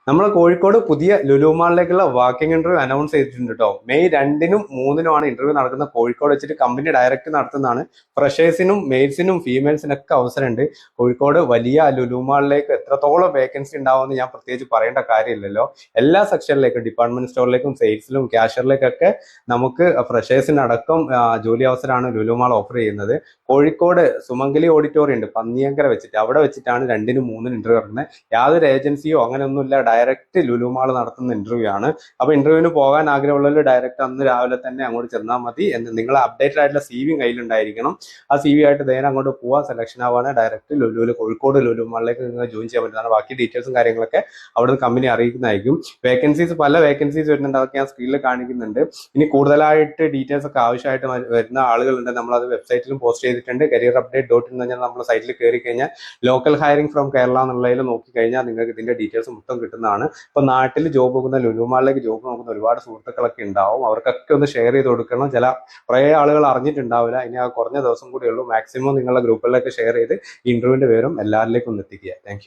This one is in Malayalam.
നമ്മളെ കോഴിക്കോട് പുതിയ ലുലു മാളിലേക്കുള്ള വാക്കിംഗ് ഇന്റർവ്യൂ അനൗൺസ് ചെയ്തിട്ടുണ്ട് കേട്ടോ. മെയ് 2-നും 3-നുമാണ് ഇന്റർവ്യൂ നടക്കുന്ന. കോഴിക്കോട് വെച്ചിട്ട് കമ്പനി ഡയറക്റ്റ് നടത്തുന്നതാണ്. ഫ്രഷേഴ്സിനും മെയിൽസിനും ഫീമെയിൽസിനൊക്കെ അവസരമുണ്ട്. കോഴിക്കോട് വലിയ ലുലു മാളിലേക്ക് എത്രത്തോളം വേക്കൻസി ഉണ്ടാവുമെന്ന് ഞാൻ പ്രത്യേകിച്ച് പറയേണ്ട കാര്യമില്ലല്ലോ. എല്ലാ സെക്ഷനിലേക്കും, ഡിപ്പാർട്ട്മെന്റ് സ്റ്റോറിലേക്കും, സെയിൽസിലും, ക്യാഷ്യറിലേക്കൊക്കെ നമുക്ക് ഫ്രഷേഴ്സിനടക്കം ജോലി അവസരമാണ് ലുലു മാൾ ഓഫർ ചെയ്യുന്നത്. കോഴിക്കോട് സുമംഗലി ഓഡിറ്റോറിയം ഉണ്ട് പന്നിയങ്കര വെച്ചിട്ട്, അവിടെ വെച്ചിട്ടാണ് 2-നും 3-നും ഇന്റർവ്യൂ നടക്കുന്നത്. യാതൊരു ഏജൻസിയോ അങ്ങനെയൊന്നുമില്ല, ഡയറക്റ്റ് ലുലു മാൾ നടത്തുന്ന ഇന്റർവ്യൂ ആണ്. അപ്പൊ ഇന്റർവ്യൂവിന് പോകാൻ ആഗ്രഹമുള്ളവർ ഡയറക്റ്റ് അന്ന് രാവിലെ തന്നെ അങ്ങോട്ട് ചെന്നാൽ മതി. നിങ്ങൾ അപ്ഡേറ്റഡ് ആയിട്ടുള്ള CV കയ്യിലുണ്ടായിരിക്കണം. ആ CV ആയിട്ട് നേരെ അങ്ങോട്ട് പോവാൻ സെലക്ഷൻ ആവാണ് ഡയറക്റ്റ് ലുലുവിൽ കോഴിക്കോട് ലുലു മാളിലേക്ക് നിങ്ങൾ ജോയിൻ ചെയ്യാൻ പറ്റുന്നതാണ്. ബാക്കി ഡീറ്റെയിൽസും കാര്യങ്ങളൊക്കെ അവിടുന്ന് കമ്പനി അറിയിക്കുന്നതായിരിക്കും. പല വേക്കൻസീസ് വരുന്നുണ്ട്, അതൊക്കെ ഞാൻ സ്ക്രീനിൽ കാണിക്കുന്നുണ്ട്. ഇനി കൂടുതലായിട്ട് ഡീറ്റെയിൽസ് ഒക്കെ ആവശ്യമായിട്ട് വരുന്ന ആളുകളുണ്ട്. നമ്മളത് വെബ്സൈറ്റിലും പോസ്റ്റ് ചെയ്തിട്ടുണ്ട്. careerupdate.in എന്ന് പറഞ്ഞാൽ നമ്മുടെ സൈറ്റിൽ കയറി കഴിഞ്ഞാൽ ലോക്കൽ ഹയറിംഗ് ഫ്രം കേരള എന്നുള്ളതിൽ നോക്കി കഴിഞ്ഞാൽ നിങ്ങൾക്ക് ഇതിന്റെ ഡീറ്റെയിൽസ് മൊത്തം കിട്ടുന്നതാണ്. ഇപ്പൊ നാട്ടിൽ ജോബ് നോക്കുന്ന, ലുലുമാളിലേക്ക് ജോബ് നോക്കുന്ന ഒരുപാട് സുഹൃത്തുക്കളൊക്കെ ഉണ്ടാവും. അവർക്കൊക്കെ ഒന്ന് ഷെയർ ചെയ്ത് കൊടുക്കണം. കുറേ ആളുകൾ അറിഞ്ഞിട്ടുണ്ടാവില്ല. ഇനി ആ കുറഞ്ഞ ദിവസം കൂടെ ഉള്ളൂ. മാക്സിമം നിങ്ങളുടെ ഗ്രൂപ്പുകളിലേക്ക് ഷെയർ ചെയ്ത് ഇന്റർവ്യൂവിന്റെ വിവരം എല്ലാവരിലേക്കും ഒന്ന് എത്തിക്കുക. താങ്ക്